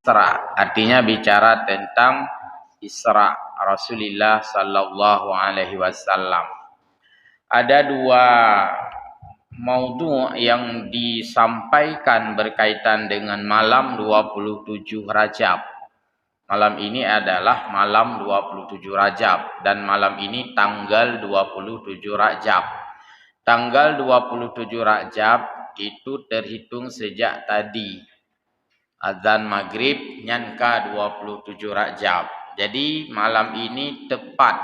Isra, artinya bicara tentang Isra Rasulullah sallallahu alaihi wasallam. Ada dua maudhu' yang disampaikan berkaitan dengan malam 27 Rajab. Malam ini adalah malam 27 Rajab dan malam ini tanggal 27 Rajab. Tanggal 27 Rajab itu terhitung sejak tadi azan maghrib nyangka 27 Rajab. Jadi malam ini tepat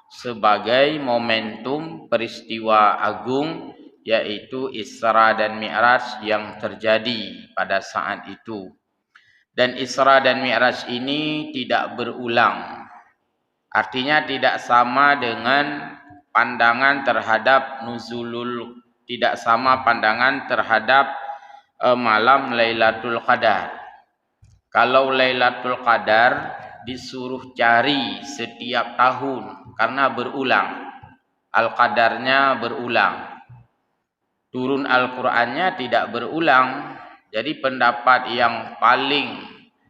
sebagai momentum peristiwa agung yaitu Isra dan Mi'raj yang terjadi pada saat itu. Dan Isra dan Mi'raj ini tidak berulang. Artinya tidak sama dengan pandangan terhadap nuzulul, tidak sama pandangan terhadap malam Lailatul Qadar. Kalau Lailatul Qadar disuruh cari setiap tahun karena berulang. Al-Qadarnya berulang. Turun Al-Qur'annya tidak berulang. Jadi pendapat yang paling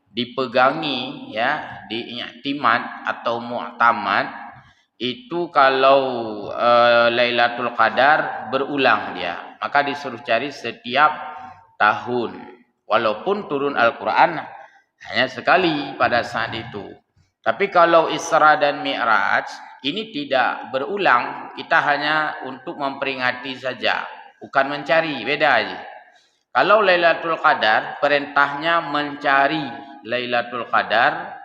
dipegangi ya, diiktimad atau mu'tamad itu kalau Lailatul Qadar berulang dia, maka disuruh cari setiap tahun walaupun turun Al-Qur'an hanya sekali pada saat itu. Tapi kalau Isra dan Mi'raj ini tidak berulang, kita hanya untuk memperingati saja, bukan mencari, beda aja. Kalau Lailatul Qadar perintahnya mencari Lailatul Qadar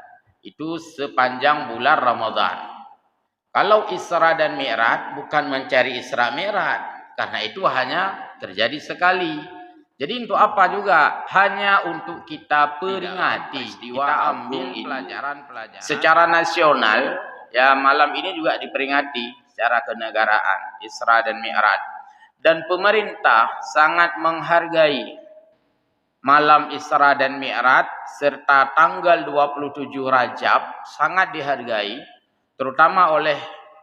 itu sepanjang bulan Ramadan. Kalau Isra dan Mi'raj bukan mencari Isra Mi'raj, karena itu hanya terjadi sekali. Jadi untuk apa juga? Hanya untuk kita peringati, kita ambil pelajaran-pelajaran. Secara nasional, ya malam ini juga diperingati secara kenegaraan Isra dan Mi'raj. Dan pemerintah sangat menghargai malam Isra dan Mi'raj serta tanggal 27 Rajab sangat dihargai, terutama oleh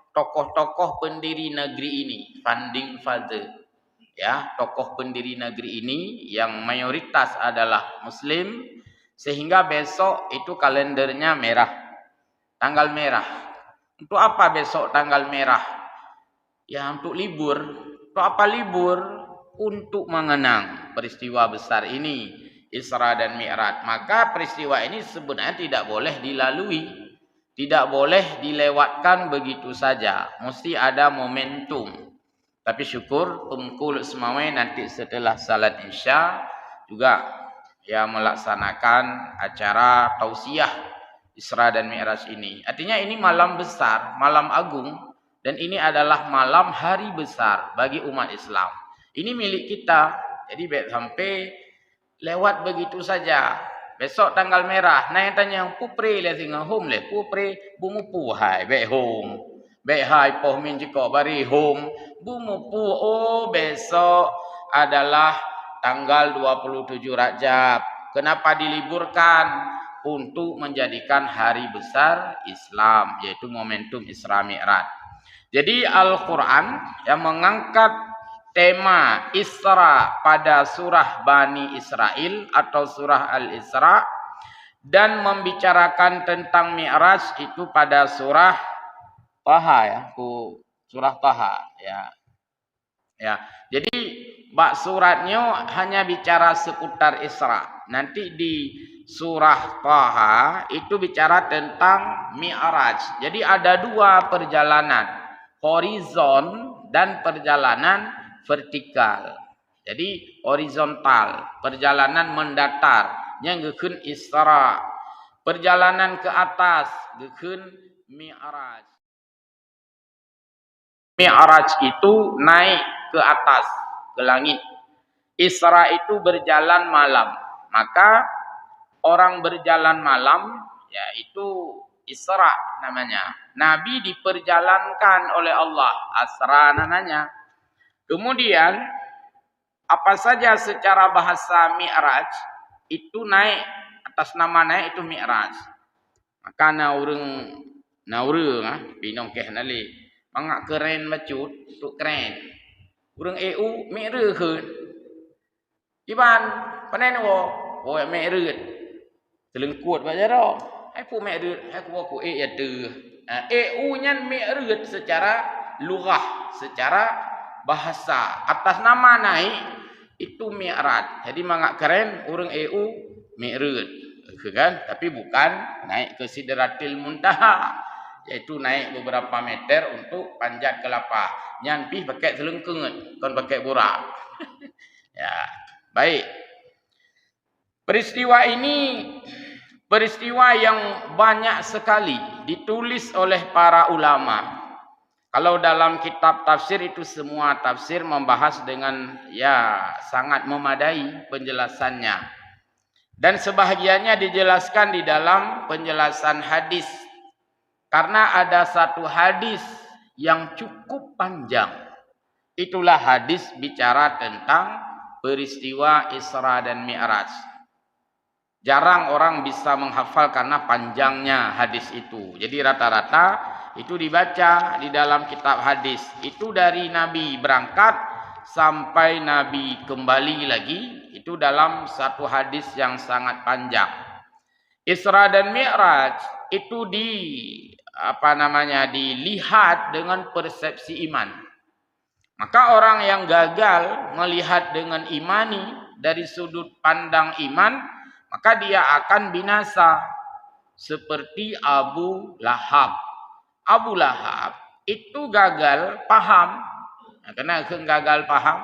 tokoh-tokoh pendiri negeri ini, founding father. Ya, tokoh pendiri negeri ini yang mayoritas adalah Muslim, sehingga besok itu kalendernya merah, tanggal merah. Untuk apa besok tanggal merah? Ya untuk libur. Untuk apa libur? Untuk mengenang peristiwa besar ini, Isra dan Mi'raj. Maka peristiwa ini sebenarnya tidak boleh dilalui, tidak boleh dilewatkan begitu saja. Mesti ada momentum. Tapi syukur Tumkul Semawai nanti setelah salat Isya juga ya melaksanakan acara tausiah Isra dan Mi'raj ini. Artinya ini malam besar, malam agung, dan ini adalah malam hari besar bagi umat Islam. Ini milik kita. Jadi sampai lewat begitu saja. Besok tanggal merah, nah yang tanya pupri le singa home le pupri bumupu hai be home. Be hai poh min jiko bari home bumupu. Oh besok adalah tanggal 27 Rajab. Kenapa diliburkan? Untuk menjadikan hari besar Islam, yaitu momentum Isra Mi'raj. Jadi Al-Quran yang mengangkat tema Isra pada surah Bani Israel atau surah Al-Isra, dan membicarakan tentang Mi'raj itu pada surah Taha ya, surah Taha ya. Ya. Jadi bak suratnya hanya bicara seputar Isra. Nanti di surah Taha itu bicara tentang Mi'raj. Jadi ada dua perjalanan, horizon dan perjalanan vertikal. Jadi horizontal, perjalanan mendatar, yang gekeun Isra. Perjalanan ke atas, gekeun Mi'raj. Mi'raj itu naik ke atas, ke langit. Isra itu berjalan malam. Maka orang berjalan malam, yaitu Isra namanya. Nabi diperjalankan oleh Allah, Asra namanya. Kemudian, apa saja secara bahasa Mi'raj, itu naik, atas nama naik itu Mi'raj. Maka binong keh nali, mangak keren macut, untuk keren. Urang EU Mi'raj keun. Iban, panen wo, merit. Selengkut baca dah. Hai pu mek rut, hai ku ya tu. EU nya mek rut secara lughah, secara bahasa. Atas nama naik itu mi'raj. Jadi mangak keren orang EU mi'raj. Kan? Tapi bukan naik ke Sidratil Muntaha. Yaitu naik beberapa meter untuk panjat kelapa. Nyampi pakai selengkung, kon pakai borak. Ya, baik. Peristiwa ini peristiwa yang banyak sekali ditulis oleh para ulama. Kalau dalam kitab tafsir itu semua tafsir membahas dengan ya sangat memadai penjelasannya. Dan sebahagiannya dijelaskan di dalam penjelasan hadis. Karena ada satu hadis yang cukup panjang. Itulah hadis bicara tentang peristiwa Isra dan Mi'raj. Jarang orang bisa menghafal karena panjangnya hadis itu. Jadi rata-rata itu dibaca di dalam kitab hadis. Itu dari Nabi berangkat sampai Nabi kembali lagi. Itu dalam satu hadis yang sangat panjang. Isra dan Mi'raj itu dilihat dengan persepsi iman. Maka orang yang gagal melihat dengan imani dari sudut pandang iman, maka dia akan binasa seperti Abu Lahab. Abu Lahab itu gagal paham. Kenapa gagal paham?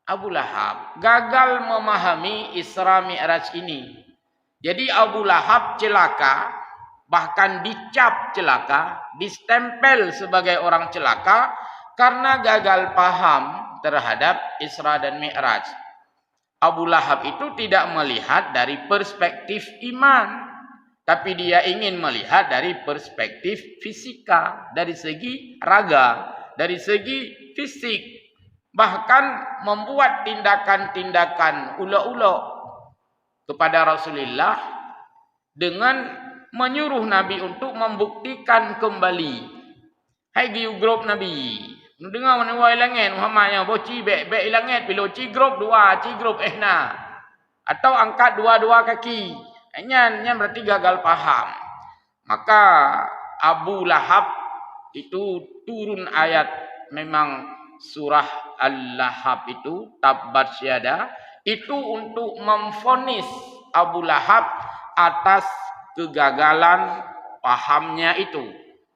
Abu Lahab gagal memahami Isra Mi'raj ini. Jadi Abu Lahab celaka, bahkan dicap celaka, distempel sebagai orang celaka karena gagal paham terhadap Isra dan Mi'raj. Abu Lahab itu tidak melihat dari perspektif iman, tapi dia ingin melihat dari perspektif fisika, dari segi raga, dari segi fisik, bahkan membuat tindakan-tindakan ulo-ulo kepada Rasulullah dengan menyuruh Nabi untuk membuktikan kembali. Hai giu grup Nabi. Dengar mana wai langit Muhammadnya boci bek langit bilo ci grup dua, ci grup ehna. Atau angkat dua-dua kaki. Nyan berarti gagal paham. Maka Abu Lahab itu turun ayat, memang surah Al-Lahab itu tabbat syada, itu untuk memvonis Abu Lahab atas kegagalan pahamnya itu,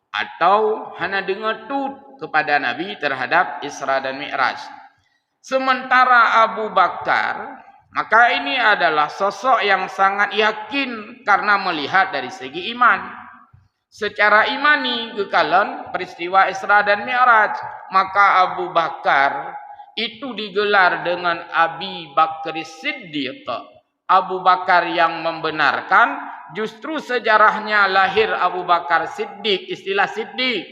atau hanya dengar tut kepada Nabi terhadap Isra dan Mi'raj. Sementara Abu Bakar, maka ini adalah sosok yang sangat yakin karena melihat dari segi iman. Secara imani kekalan peristiwa Isra dan Mi'raj, maka Abu Bakar itu digelar dengan Abi Bakr Siddiq. Abu Bakar yang membenarkan, justru sejarahnya lahir Abu Bakar Siddiq, istilah Siddiq,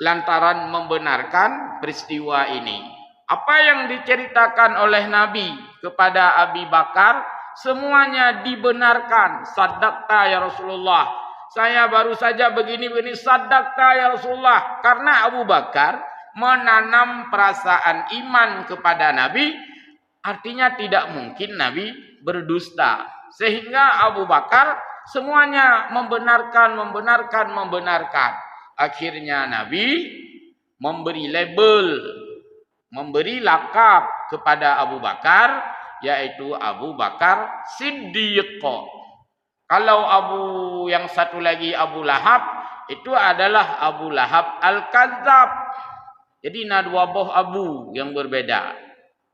lantaran membenarkan peristiwa ini. Apa yang diceritakan oleh Nabi kepada Abi Bakar, semuanya dibenarkan. Sadaqta ya Rasulullah. Saya baru saja begini-begini, sadaqta ya Rasulullah. Karena Abu Bakar menanam perasaan iman kepada Nabi, artinya tidak mungkin Nabi berdusta. Sehingga Abu Bakar semuanya membenarkan. Akhirnya Nabi memberi label, memberi lakab kepada Abu Bakar, yaitu Abu Bakar Siddiq. Kalau Abu yang satu lagi Abu Lahab, itu adalah Abu Lahab Al-Kadzab. Jadi ada dua boh Abu yang berbeda.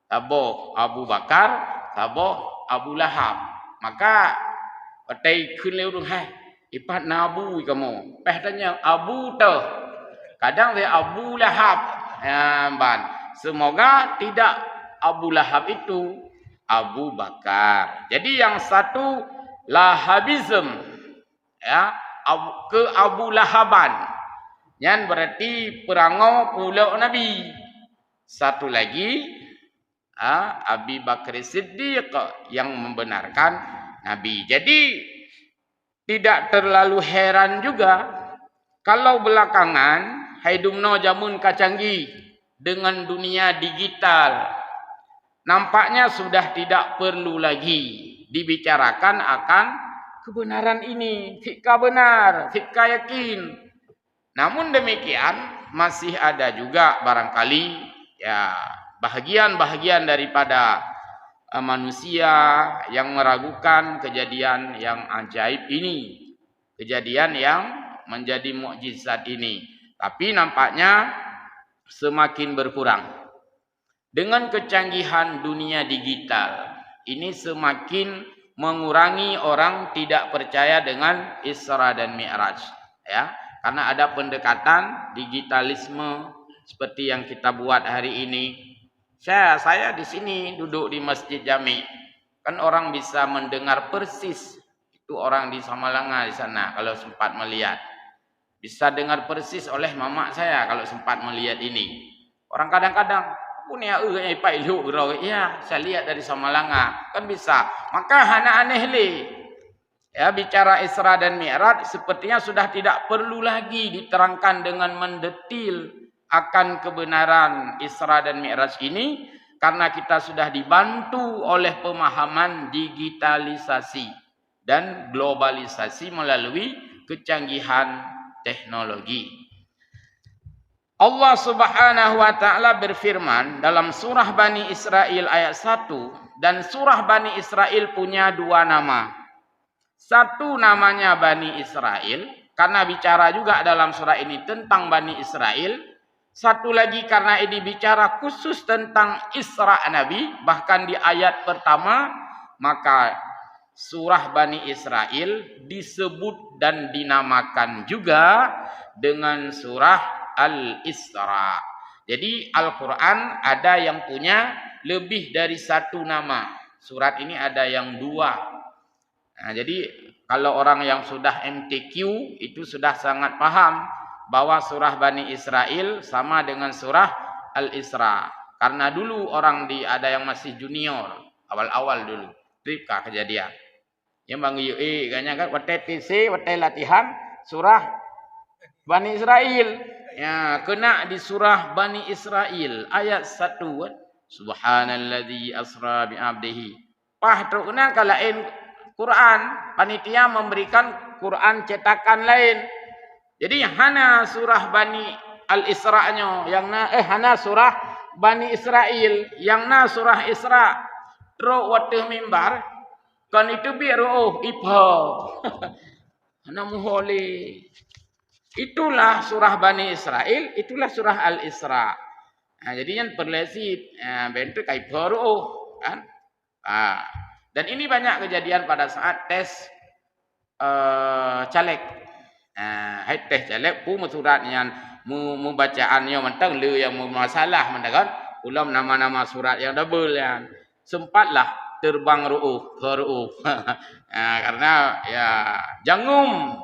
Taboh Abu Bakar, taboh Abu Lahab. Maka patai kun leu hai, ipat nabu kamu. Peh tanya Abu tu. Kadang dia Abu Lahab. Ya, ban. Semoga tidak Abu Lahab itu Abu Bakar. Jadi yang satu Lahabism, ya, ke Abu Lahaban. Yang berarti perangau pulau Nabi. Satu lagi Abi Bakr Siddiq yang membenarkan Nabi. Jadi tidak terlalu heran juga kalau belakangan haidumno jamun kacanggi dengan dunia digital, nampaknya sudah tidak perlu lagi dibicarakan akan kebenaran ini, fikah benar, fikah yakin. Namun demikian masih ada juga barangkali ya bahagian-bahagian daripada manusia yang meragukan kejadian yang ajaib ini, kejadian yang menjadi mukjizat ini. Tapi nampaknya semakin berkurang. Dengan kecanggihan dunia digital, ini semakin mengurangi orang tidak percaya dengan Isra dan Mi'raj, ya. Karena ada pendekatan digitalisme seperti yang kita buat hari ini. Saya di sini duduk di Masjid Jami. Kan orang bisa mendengar persis itu orang di Samalanga di sana kalau sempat melihat. Bisa dengar persis oleh mamak saya kalau sempat melihat ini. Orang kadang-kadang punya Pak Ilhu ya, saya lihat dari Samalanga, kan bisa. Maka hana aneh li. Ya, bicara Isra dan Mi'raj sepertinya sudah tidak perlu lagi diterangkan dengan mendetil akan kebenaran Isra dan Mi'raj ini karena kita sudah dibantu oleh pemahaman digitalisasi dan globalisasi melalui kecanggihan teknologi. Allah Subhanahu wa taala berfirman dalam surah Bani Israel ayat 1, dan surah Bani Israel punya dua nama. Satu namanya Bani Israel karena bicara juga dalam surah ini tentang Bani Israel. Satu lagi karena ini bicara khusus tentang Isra Nabi, bahkan di ayat pertama maka surah Bani Israel disebut dan dinamakan juga dengan surah Al-Isra. Jadi Al-Quran ada yang punya lebih dari satu nama. Surat ini ada yang dua. Nah, jadi kalau orang yang sudah MTQ itu sudah sangat paham bahwa surah Bani Israel sama dengan surah Al-Isra. Karena dulu orang ada yang masih junior, awal-awal dulu, tripkah kejadian. Yang bang Yui kayaknya kan TC, latihan surah Bani Israel. Ya, kena di surah Bani Israel ayat 1. Subhanalladzi asra bi 'abdihi. Pah tu kena kalain Quran, panitia memberikan Quran cetakan lain. Jadi hana surah Bani Al-Isra-nya yang hana surah Bani Israel yang surah Isra. Tro watih mimbar kan itu biru ipa. Hana muholi. Itulah surah Bani Israel, itulah surah Al-Isra. Nah, jadi yang perlesit bentuk kayak baru kan. Dan ini banyak kejadian pada saat tes caleg. Hai tes caleg pu surat yang mu bacaannya mentang le yang masalah mendakan ulam nama-nama surat yang double yang sempatlah terbang ru'uf ke ru'uf. Karena ya jangum.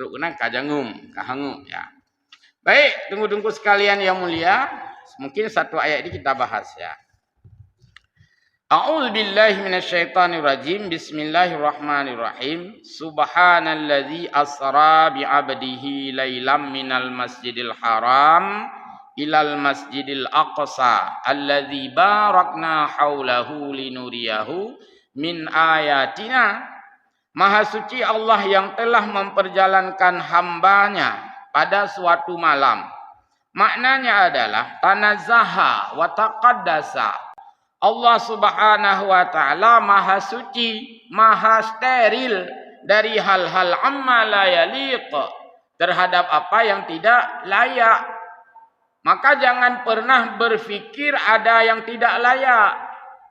Kena kajangum, kahangum ya. Baik, tunggu-tunggu sekalian yang mulia, mungkin satu ayat ini kita bahas ya. A'udzubillahi minasyaitonirrajim. Bismillahirrahmanirrahim. Subhanalladzi asra bi 'abdihi lailam minal masjidil haram ilal masjidil aqsa alladzi barakna haulahu linuriyahu min ayatina. Maha suci Allah yang telah memperjalankan hambanya pada suatu malam. Maknanya adalah tanazzaha wa taqaddasa. Allah Subhanahu wa taala maha suci, maha steril dari hal-hal amma la yaliq, terhadap apa yang tidak layak. Maka jangan pernah berfikir ada yang tidak layak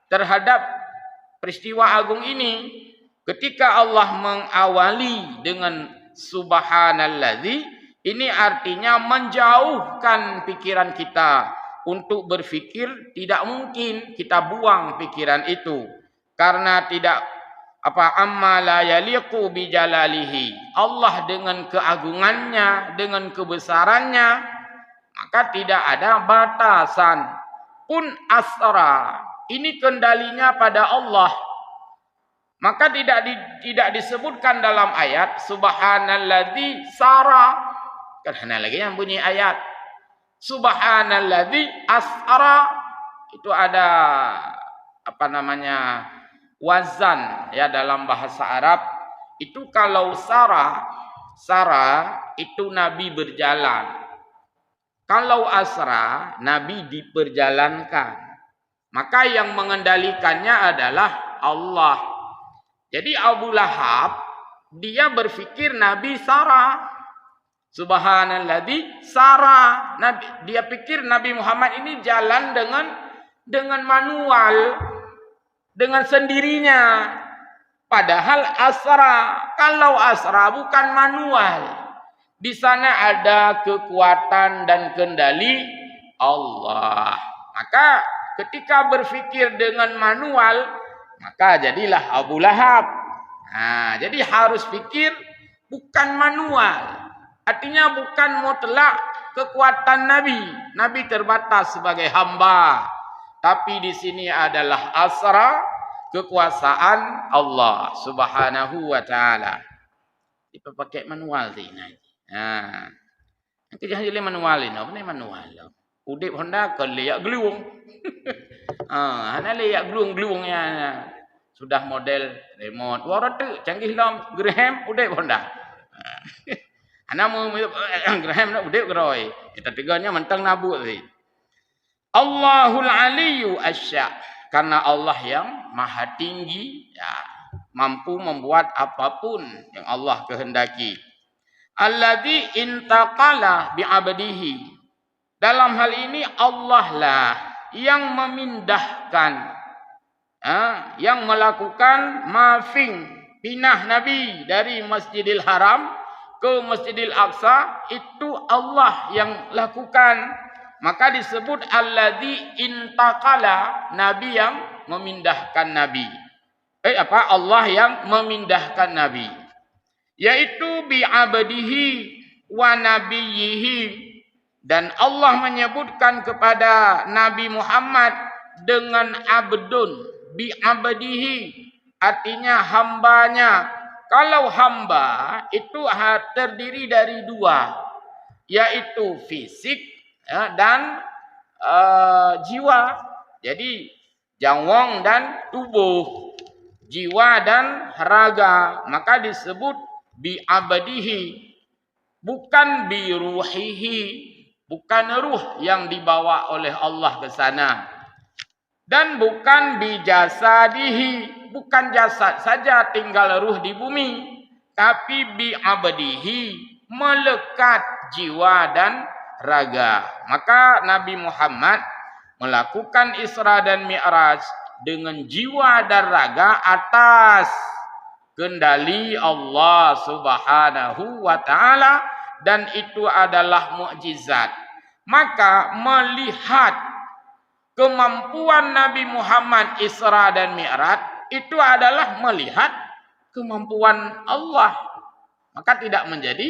terhadap peristiwa agung ini. Ketika Allah mengawali dengan subhanalladzi, ini artinya menjauhkan pikiran kita untuk berfikir tidak mungkin, kita buang pikiran itu karena tidak amma la yaliqu bi jalalihi. Allah dengan keagungannya, dengan kebesarannya, maka tidak ada batasan pun asra. Ini kendalinya pada Allah. Maka tidak disebutkan dalam ayat subhanalladzi sara. Karena lagi yang bunyi ayat subhanalladzi asra itu ada wazan ya dalam bahasa Arab itu kalau sara itu Nabi berjalan. Kalau asra Nabi diperjalankan. Maka yang mengendalikannya adalah Allah. Jadi Abu Lahab dia berfikir Nabi sara. Subhanalladzi sara. Dia pikir Nabi Muhammad ini jalan dengan manual, dengan sendirinya. Padahal asra, kalau asra bukan manual. Di sana ada kekuatan dan kendali Allah. Maka ketika berfikir dengan manual, maka jadilah Abu Lahab. Nah, jadi harus pikir bukan manual. Artinya bukan mutlak kekuatan Nabi. Nabi terbatas sebagai hamba. Tapi di sini adalah asra, kekuasaan Allah Subhanahu wa taala. Kita pakai manual ni. Ha. Nanti jangan jadi manual ni. Apa ni manual? Udip Honda ke liak geluung. Hana liak geluung ya. Sudah model remote. Wara tu canggih lam Graham udip Honda. Hana mau Graham nak udip geroi. Kita tiganya mentang nabuk tadi. Allahul Aliyyu Asya. Karena Allah yang maha tinggi, ya, mampu membuat apapun yang Allah kehendaki. Alladzi intaqala bi'abdihi. Dalam hal ini Allah lah yang memindahkan, yang melakukan mafing, pindah Nabi dari Masjidil Haram ke Masjidil Aqsa, itu Allah yang lakukan. Maka disebut alladzi intaqala, Nabi yang memindahkan Nabi. Allah yang memindahkan Nabi. Yaitu bi'abdihi wa nabiyyihi. Dan Allah menyebutkan kepada Nabi Muhammad dengan abdun, bi'abdihi, artinya hambanya. Kalau hamba itu terdiri dari dua, yaitu fisik dan jiwa. Jadi jawang dan tubuh, jiwa dan raga. Maka disebut bi'abdihi, bukan biruhihi, bukan ruh yang dibawa oleh Allah ke sana. Dan bukan bijasadihi, bukan jasad saja tinggal ruh di bumi, tapi bi'abdihi, melekat jiwa dan raga. Maka Nabi Muhammad melakukan Isra dan Mi'raj dengan jiwa dan raga atas kendali Allah Subhanahu wa taala, dan itu adalah mukjizat. Maka melihat kemampuan Nabi Muhammad Isra dan Mi'raj itu adalah melihat kemampuan Allah. Maka tidak menjadi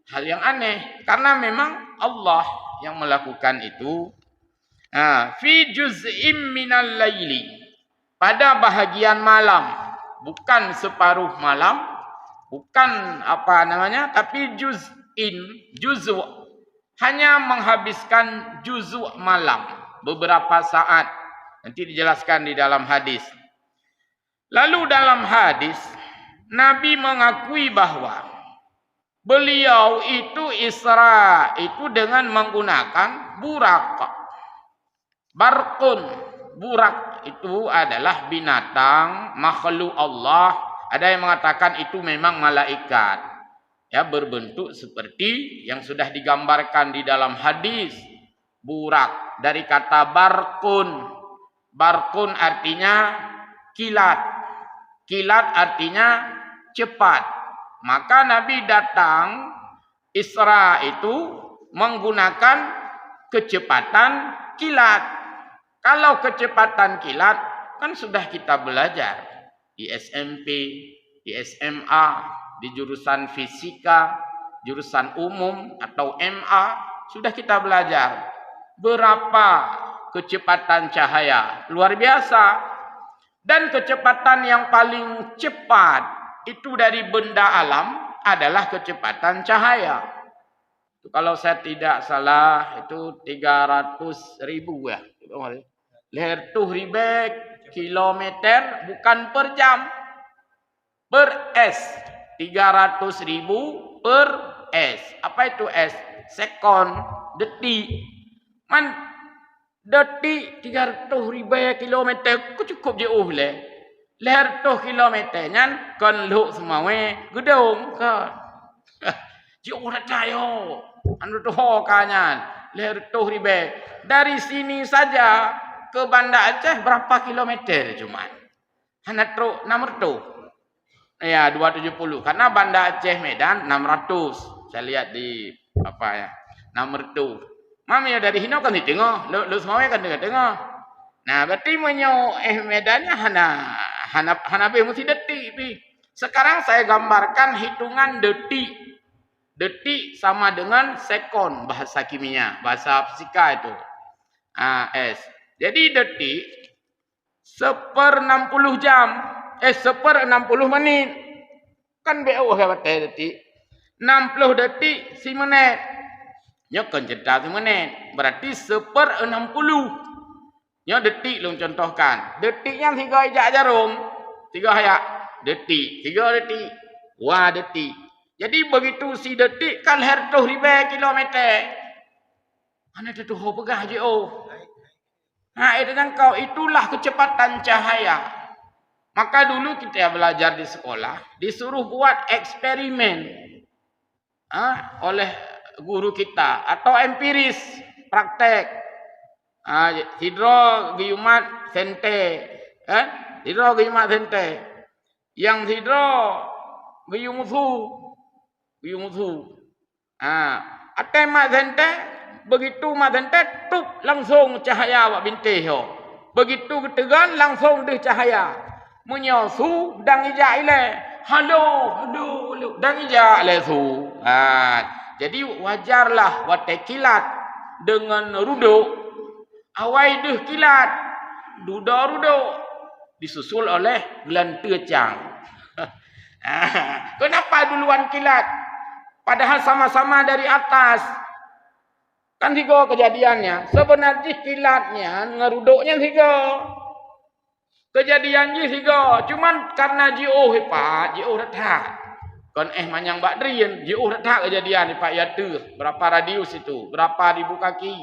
hal yang aneh, karena memang Allah yang melakukan itu. Fi juz'im minal laili, pada bahagian malam, bukan separuh malam, bukan tapi juz'u, hanya menghabiskan juz'u malam, beberapa saat. Nanti dijelaskan di dalam hadis. Lalu dalam hadis Nabi mengakui bahwa beliau itu Isra itu dengan menggunakan burak. Barqun, burak itu adalah binatang makhluk Allah. Ada yang mengatakan itu memang malaikat. Ya, berbentuk seperti yang sudah digambarkan di dalam hadis. Burak dari kata barqun. Barqun artinya kilat. Kilat artinya cepat. Maka Nabi datang Isra itu menggunakan kecepatan kilat. Kalau kecepatan kilat kan sudah kita belajar di SMP, di SMA, di jurusan fisika, jurusan umum atau MA, sudah kita belajar berapa kecepatan cahaya. Luar biasa. Dan kecepatan yang paling cepat itu dari benda alam adalah kecepatan cahaya. Kalau saya tidak salah itu 300.000 ya. Leher tuh ribek kilometer, bukan per jam. Per S. 300.000 per S. Apa itu S? Sekon, detik. Man, detik 300.000 kilometer, ku cukup jauh le. 200 kilometer nyan, kan luk semawe gedung kan. Jauh dah tayo. Anu tuh kanyan. 200.000. Dari sini saja ke Banda Aceh berapa kilometer cuma? Hanya truk 600. Ya, 270. Karena Banda Aceh Medan 600. Saya lihat di apa ya? 600. Mami ya dari Hino kan ditengok, lu semua kan tengok. Nah, berarti menyo Medannya hana be mesti detik pi. Sekarang saya gambarkan hitungan detik. Detik sama dengan sekon bahasa kimia, bahasa fisika itu. S. Jadi detik seper 60 jam. Seper 60 menit. Kan BO kata detik. 60 detik si menit. Nya kan cerita si menit. Berarti seper 60. Nya detik lu contohkan. Detiknya 3 ijak jarum. 3 hayak. Detik. 3 detik. Wah detik. Jadi begitu si detik kan 100.000 kilometer. Mana tu ho pegah je oh. Nah, itu kan kau itulah kecepatan cahaya. Maka dulu kita belajar di sekolah, disuruh buat eksperimen oleh guru kita atau empiris, praktek. Hidrogeumat sente, hidrogeumat sente. Yang hidrogeumatsu. Atau mat sente, begitu mat sente, tup langsung cahaya awak bintih ho. Begitu ketegan langsung deh cahaya. Menyosu dang ijak ile. Halo, dang ijak le su. Jadi wajarlah watai kilat dengan ruduk. Awai deh kilat. Ruduk disusul oleh gelan tecang. Kenapa duluan kilat? Padahal sama-sama dari atas. Kan tiga kejadiannya. Sebenarnya kilatnya, ngeruduknya tiga. Kejadiannya tiga. Cuman karena jauh hebat, jauh retak. Kan manyang bakdrian, jauh retak kejadian Pak Yatu. Berapa radius itu? Berapa ribu kaki?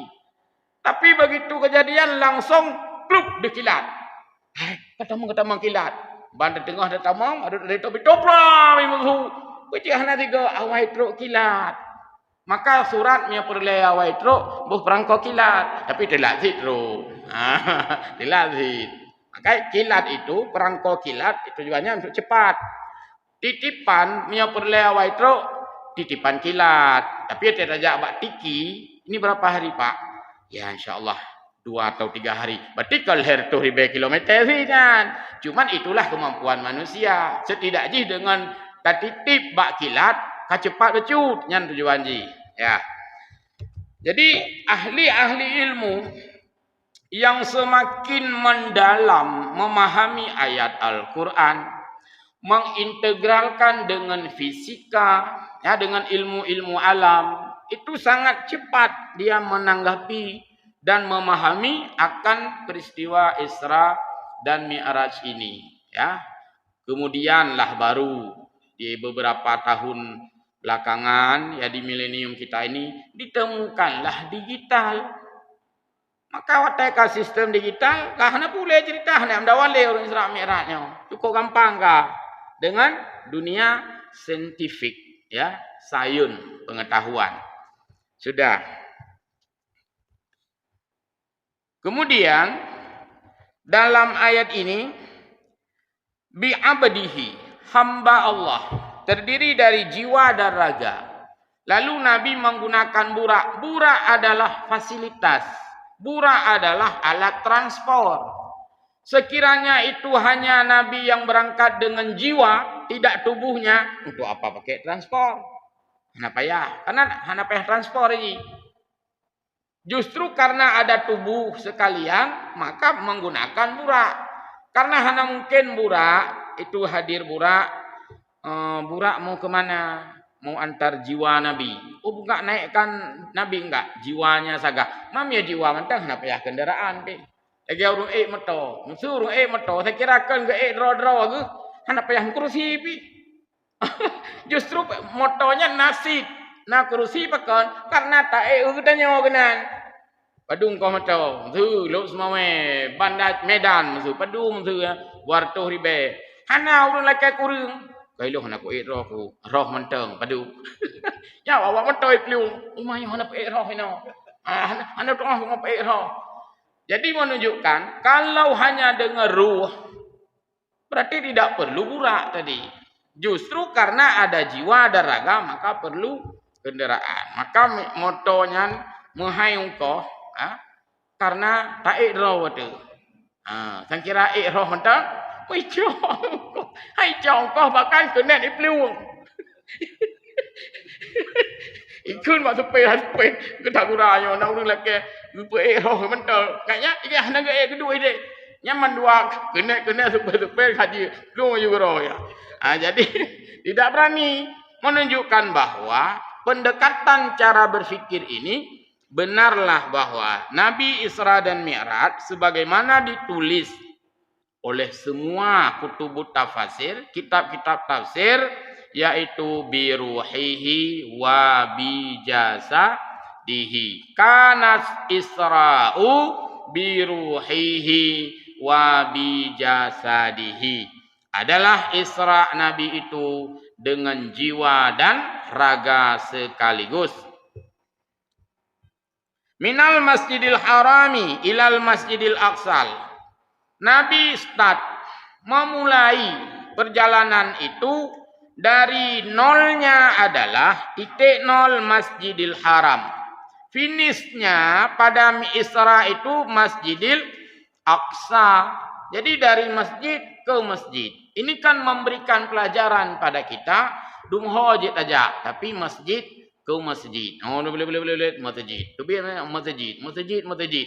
Tapi begitu kejadian langsung pluk dikilat. Ketemu kilat. Bandar tengah ada tamam, ada topi topla musuh. Kecihana tiga awai truk kilat. Maka suratnya perle awai truk buh perangko kilat, tapi dilazit truk. Dilazit. Maka kilat itu perangko kilat itu tujuannya untuk cepat. Titipan punya perle awai truk, titipan kilat. Tapi tidak ajak bak tiki. Ini berapa hari Pak? Ya insyaallah 2 atau 3 hari. Berarti kalau 100.000 kilometer sih kan. Cuman itulah kemampuan manusia. Setidaknya dengan titip bak kilat, cepat becut nyan tujuan ji. Ya. Jadi ahli-ahli ilmu yang semakin mendalam memahami ayat Al-Quran, mengintegralkan dengan fisika, ya, dengan ilmu-ilmu alam, itu sangat cepat dia menanggapi dan memahami akan peristiwa Isra dan Mi'raj ini. Ya. Kemudianlah baru di beberapa tahun belakangan, ya di milenium kita ini, ditemukanlah digital. Maka watak sistem digital, kahana boleh cerita, hanya amdawale orang Isra Mi'rajnya. Cukup gampang kah? Dengan dunia saintifik, ya, sains, pengetahuan. Sudah. Kemudian dalam ayat ini bi'abdihi, hamba Allah, terdiri dari jiwa dan raga. Lalu Nabi menggunakan burak. Burak adalah fasilitas. Burak adalah alat transport. Sekiranya itu hanya Nabi yang berangkat dengan jiwa, tidak tubuhnya, untuk apa pakai transport? Kenapa ya? Karena kenapa ya transport ini? Justru karena ada tubuh sekalian, maka menggunakan burak. Karena hanya mungkin burak, itu hadir burak. Burak mau kemana? Mau antar jiwa Nabi. Oh bukan naikkan Nabi enggak. Jiwanya saga. Mam ya jiwa mentang kenapa ya kendaraan. Lagi urung motor. Musuh urung motor. Saya kira kan ke draw ke. Hana payah kursi pi. Justru motornya nasi. Nah kursi pakan karena tak urutannya kenan. Padung kau motor. Musuh lu semua bandar Medan musuh. Padung musuh warto ribe. Hana urung laki kurung. Kailah hana ku draw ku. Roh menteng padu. Ya awak motor peliu. Umay hana pe roh ino. Hana tu ngapa roh. Jadi menunjukkan kalau hanya dengar ruh berarti tidak perlu burak tadi. Justru karena ada jiwa ada raga maka perlu kendaraan. Maka motonya menghayung kau karena tak roh tu. Sang kira roh mentang, wei jong. Hai jong kau bahkan kena di peluang. Ikun mak sepe kedak gurayo nak urang laki lupa roh mental kayaknya ini hana kedua ide nyaman dua kena sepe haji lu juga roh ya. Jadi tidak berani menunjukkan bahwa pendekatan cara berfikir ini benarlah bahwa Nabi Isra dan Mi'raj sebagaimana ditulis oleh semua kutubut tafsir, kitab-kitab tafsir yaitu biruhihi wa bijasadihi. Kanas Isra'u biruhihi wa bijasadihi. Adalah Isra Nabi itu dengan jiwa dan raga sekaligus. Minal Masjidil Harami ilal Masjidil Aqsal. Nabi memulai perjalanan itu dari nolnya adalah titik nol Masjidil Haram. Finishnya pada Isra itu Masjidil Aqsa. Jadi dari masjid ke masjid. Ini kan memberikan pelajaran pada kita. Dumho je aja, tapi masjid ke masjid. Oh, boleh masjid. Masjid.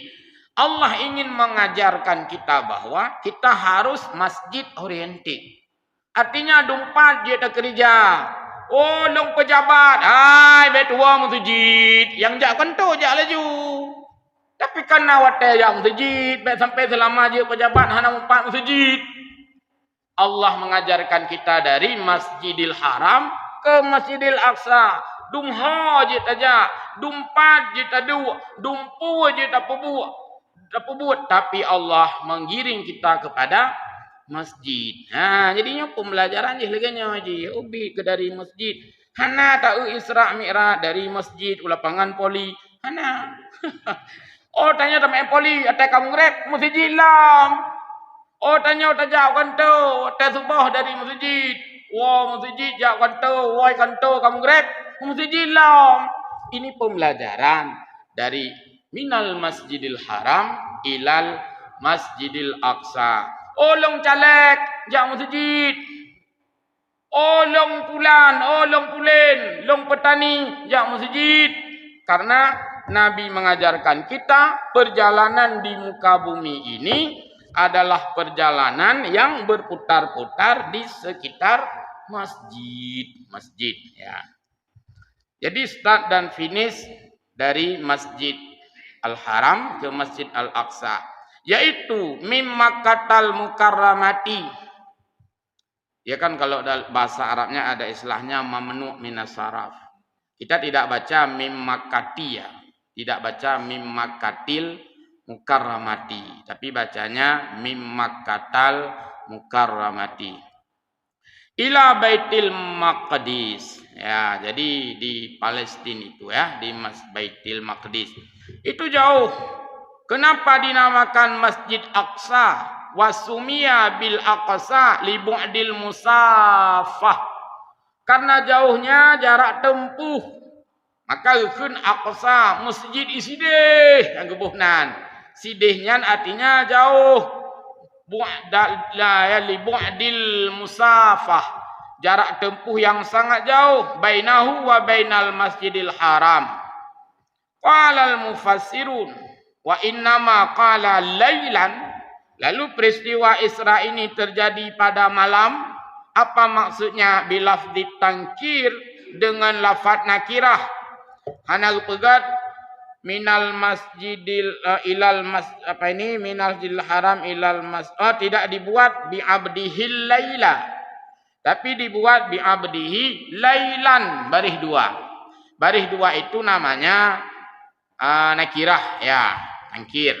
Allah ingin mengajarkan kita bahwa kita harus masjid oriented. Artinya dumpat dia tak kerja. Oh, long pejabat. Hai, betua masjid. Yang jak kantor jak laju. Tapi kan awak yang masjid. Sampai selama dia pejabat hana umpat masjid. Allah mengajarkan kita dari Masjidil Haram ke Masjidil Aqsa. Dumha je aja. Dumpat je tadu. Dumpu je tak pebut. Tapi Allah menggiring kita kepada masjid. Jadinya pembelajaran je leganya haji. Ubi ke dari masjid. Hana tahu Isra Mi'raj dari masjid lapangan poli. Hana. Oh tanya teman poli, ada kamu rep masjid lam. Oh tanya jauh kantor, ada subuh dari masjid. Wah masjid jauh kantor, wah kantor kamu rep masjid lam. Ini pembelajaran dari minal Masjidil Haram ilal Masjidil Aqsa. Oh long caleg, jak masjid. Oh long pulen, long petani, jak masjid. Karena Nabi mengajarkan kita perjalanan di muka bumi ini adalah perjalanan yang berputar-putar di sekitar masjid ya. Jadi start dan finish dari Masjid Al-Haram ke Masjid Al-Aqsa. Yaitu mim Makkatal Mukarramati. Ya kan kalau bahasa Arabnya ada istilahnya mamnu minas saraf. Kita tidak baca mim Makkati ya. Tidak baca mim Makkatil Mukarramati. Tapi bacanya mim Makkatal Mukarramati. Ila Baitil Maqdis. Ya, jadi di Palestina itu ya, di Baitil Maqdis. Itu jauh. Kenapa dinamakan Masjid Aqsa? Wasumia bil Aqsa li bu'dil musafah. Karena jauhnya jarak tempuh. Maka ukun Aqsa masjid isideh yang gebuhnan. Sidehnya artinya jauh. Li bu'dil musafah. Jarak tempuh yang sangat jauh. Bainahu wa bainal Masjidil Haram. Qala al-mufassirun wa innama qala lailan. Lalu peristiwa Isra ini terjadi pada malam. Apa maksudnya? Bilafdhi tangkir dengan lafaz nakirah. Hana pegat minal masjidil ilal mas apa ini minal masjidil haram ilal mas tidak dibuat bi abdihil laila, tapi dibuat bi abdihi lailan baris dua. Baris dua itu namanya nakirah ya, angkir.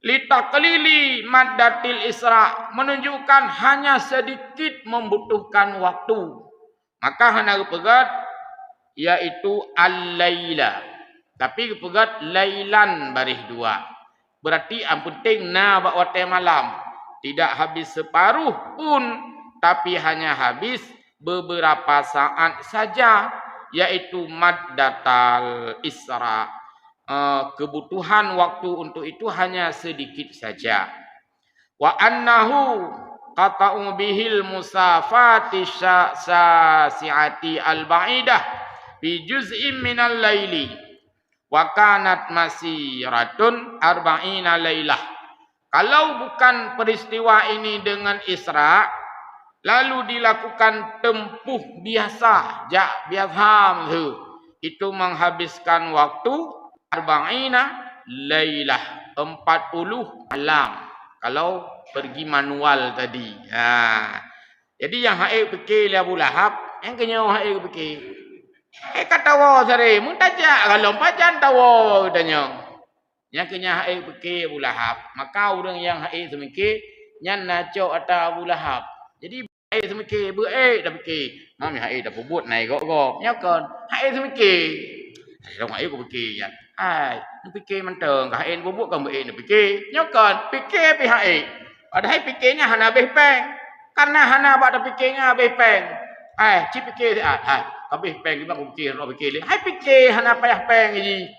Litaklili maddatil isra, menunjukkan hanya sedikit membutuhkan waktu. Maka hana pegat yaitu al-laila. Tapi pegat lailan baris dua. Berarti yang penting na waktu malam. Tidak habis separuh pun, tapi hanya habis beberapa saat saja, yaitu maddatal isra. Kebutuhan waktu untuk itu hanya sedikit saja. Wa annahu qata'u bihil musafati sasiati al-ba'idah fi juz'in minal laili. Wa kanat masiratun arba'ina lailah. Kalau bukan peristiwa ini dengan Isra, lalu dilakukan tempuh biasa, biasa itu menghabiskan waktu arba'ina lailah, 40 malam. Kalau pergi manual tadi. Jadi yang haik fikir Abu Lahab, yang kenyau haik fikir. Kata wa sare, mun tajak kalau pajan tawa tanya. Yang kena haik fikir Abu Lahab, maka orang yang haik semikir nyan nacok ata Abu Lahab. Jadi haik semikir dah fikir. Mami haik dah bubut naik gok-gok. Nyakon haik semikir. Dong haik ko fikir ya. Ai, nu fikir menteng ka haik bubut kan baik nu fikir. Nyakon fikir pi haik. Padahal fikirnya hana habis peng. Karena hana bak dah fikirnya habis peng. Ai, ci fikir habis peng di bang fikir ro fikir. Hai fikir hana payah peng ji.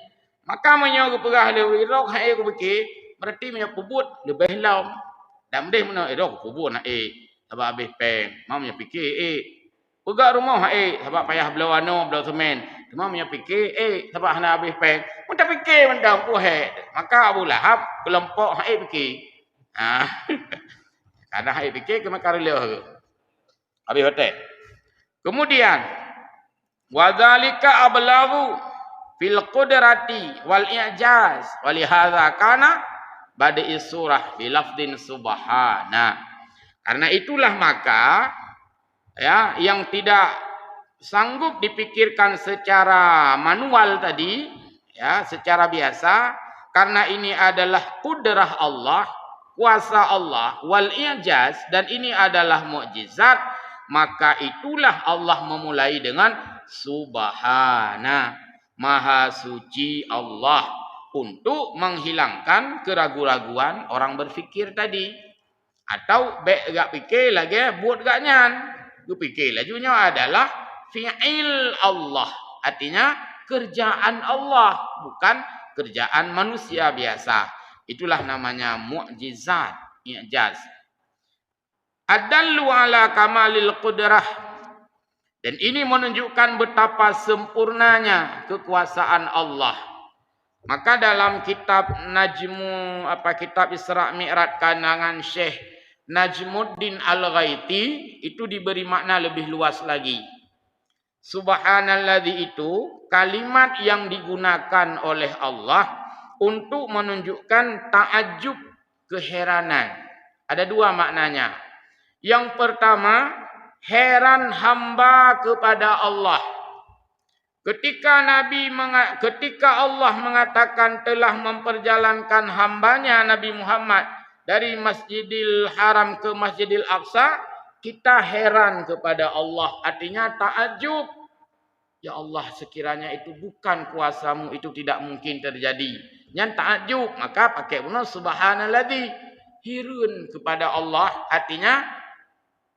Maka menyo perah le rok hai ko fikir, berarti menyo pubut lebih lam. Dan deh mena rok pubut nak sebab habis peng. Mau menyo fikir pegak rumah sebab payah belau ano belau semen. Cuma menyo fikir sebab hana habis peng. Mun tak fikir mendang ku Maka Abu Lahab kelompok fikir. Karena fikir ke makar le. Habis hotel. Kemudian wadzalika ablaghu fil qudrati wal i'jaz walihadza kana badi surah bi lafdin subhana. Karena itulah maka ya yang tidak sanggup dipikirkan secara manual tadi ya, secara biasa, karena ini adalah kudrah Allah, kuasa Allah, wal i'jaz, dan ini adalah mukjizat, maka itulah Allah memulai dengan subhana, maha suci Allah, untuk menghilangkan keraguan-raguan orang berfikir tadi. Atau gak fikir lagi buat gak nyan. Gue fikir lajunya adalah fi'il Allah, artinya kerjaan Allah, bukan kerjaan manusia biasa. Itulah namanya mukjizat, i'jaz. Adallu ala kamalil qudrah. Dan ini menunjukkan betapa sempurnanya kekuasaan Allah. Maka dalam kitab kitab Isra Mi'raj karangan Syekh Najmuddin Al-Ghaiti itu diberi makna lebih luas lagi. Subhanalladzi itu kalimat yang digunakan oleh Allah untuk menunjukkan ta'ajub, keheranan. Ada dua maknanya. Yang pertama, heran hamba kepada Allah. Ketika Allah mengatakan telah memperjalankan hambanya Nabi Muhammad dari Masjidil Haram ke Masjidil Aqsa, kita heran kepada Allah, artinya ta'ajub. Ya Allah, sekiranya itu bukan kuasamu, itu tidak mungkin terjadi. Yang ta'ajub, maka pakai guna subhanalladzi, hirun kepada Allah, artinya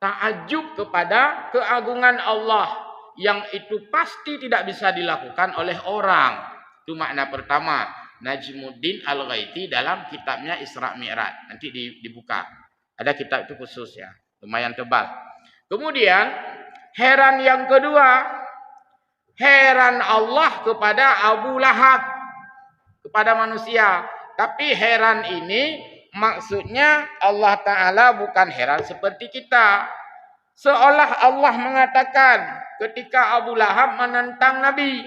ta'ajub kepada keagungan Allah yang itu pasti tidak bisa dilakukan oleh orang. Itu makna pertama Najmuddin Al-Ghaiti dalam kitabnya Isra Mi'raj. Nanti dibuka. Ada kitab itu khusus ya, lumayan tebal. Kemudian heran yang kedua, heran Allah kepada Abu Lahab, kepada manusia. Tapi heran ini maksudnya Allah Ta'ala bukan heran seperti kita. Seolah Allah mengatakan ketika Abu Lahab menentang Nabi,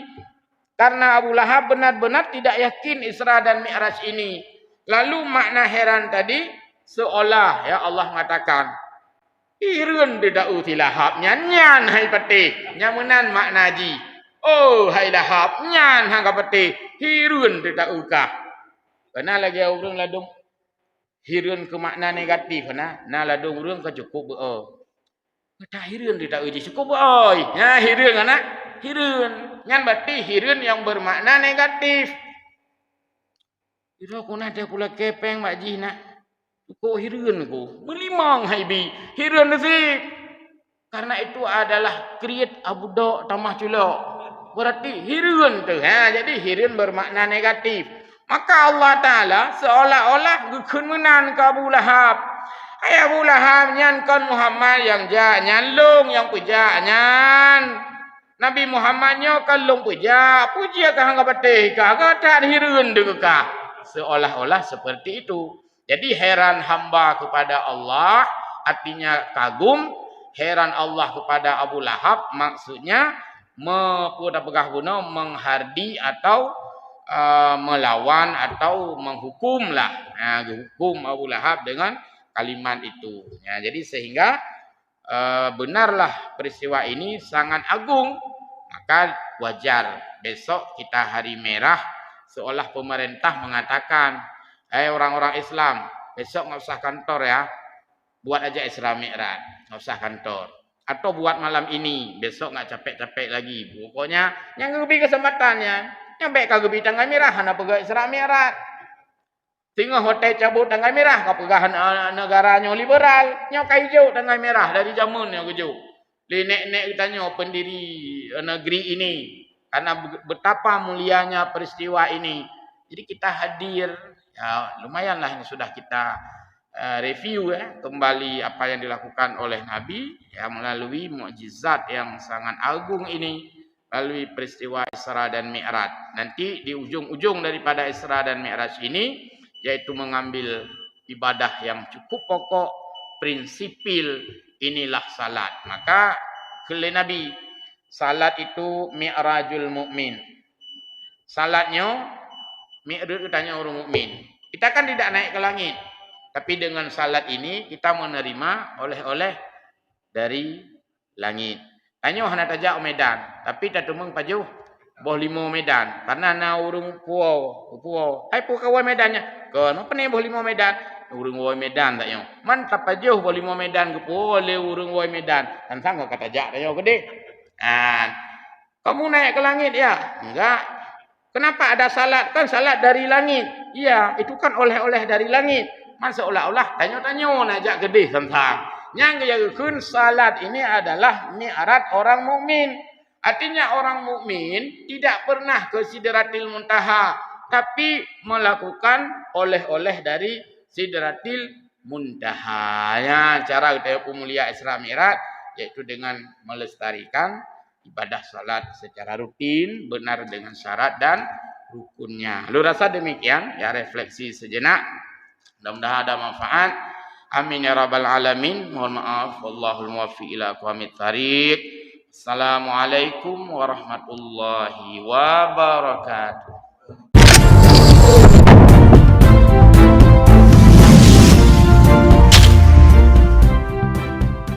Karena Abu Lahab benar-benar tidak yakin Isra dan Mi'raj ini. Lalu makna heran tadi seolah ya Allah mengatakan, "Irun tidak uti Lahab nyan hai peti." Nyamunan makna ji. Oh hai Lahab nyan hang peti. Hirun tidak ukah. Karena lagi orang ladung hirun ke makna negatif na ladung urang ka cukup tak hirun tidak uji cukup oi. Ya hirun anak hirun. Ngan berarti hirun yang bermakna negatif. Ira ku ada pula kepeng mak ji nak. Cukup hirun ku. Melimang hai bi. Hirun nasib. Karena itu adalah create abu dok tamah culok. Berarti hirun tu. Ha jadi hirun bermakna negatif. Maka Allah Ta'ala seolah-olah kemenan ke Abu Lahab. Hai Abu Lahab nyan kon Muhammad yang ja nyan long yang puja nyan. Nabi Muhammadnya kan long puja. Puja ka hang bateh ka tak hirun deuk ka. Seolah-olah seperti itu. Jadi heran hamba kepada Allah artinya kagum. Heran Allah kepada Abu Lahab maksudnya menghardi atau melawan atau menghukumlah. Nah, hukum Abu Lahab dengan kalimat itu. Ya, jadi sehingga benarlah peristiwa ini sangat agung. Maka wajar besok kita hari merah seolah pemerintah mengatakan, orang-orang Islam besok nggak usah kantor ya, buat aja Isra Mi'raj, nggak usah kantor. Atau buat malam ini, besok nggak capek-capek lagi. Pokoknya yang lebih kesempatannya. Yang baik kagak bi tanggal merah, hana pegah Isra Mi'raj. Tinggal hotel cabut tanggal merah, kau pegah negaranya liberal. Nyokai hijau tanggal merah dari jamun yang hijau. Nek tanya pendiri negeri ini. Karena betapa mulianya peristiwa ini. Jadi kita hadir. Ya, lumayanlah ini sudah kita review ya. Kembali apa yang dilakukan oleh Nabi. Ya, melalui mukjizat yang sangat agung ini. Melalui peristiwa Isra dan Mi'raj. Nanti di ujung-ujung daripada Isra dan Mi'raj ini, yaitu mengambil ibadah yang cukup pokok, prinsipil, inilah salat. Maka kele Nabi, salat itu mi'rajul mukmin. Salatnya, mi'raj tanya orang mukmin. Kita kan tidak naik ke langit. Tapi dengan salat ini, kita menerima oleh-oleh dari langit. Tanya hana tajak Medan, tapi tak tumeng pajuh boh limo Medan. Karena na urung puau. Hai pu kawan Medannya. Kan apa ni boh limo Medan? Urung woi Medan tak yo. Mantap pajuh boh limo Medan ke boleh urung woi Medan. Kan sang kata tajak tak yo gede. Kamu naik ke langit ya? Enggak. Kenapa ada salat? Kan salat dari langit. Iya, itu kan oleh-oleh dari langit. Man seolah-olah tanya-tanya najak gede tentang. Yang keyakin salat ini adalah mi'raj orang mukmin. Artinya orang mukmin tidak pernah ke Sidratil Muntaha, tapi melakukan oleh-oleh dari Sidratil Muntaha. Ya, cara kita mulia Isra Mi'raj yaitu dengan melestarikan ibadah salat secara rutin, benar dengan syarat dan rukunnya. Lu rasa demikian? Ya, refleksi sejenak. Mudah-mudahan ada manfaat. Amin ya rabbal alamin. Mohon maaf. Wallahul muwaffiq ila aqwamit thariq. Assalamualaikum warahmatullahi wabarakatuh.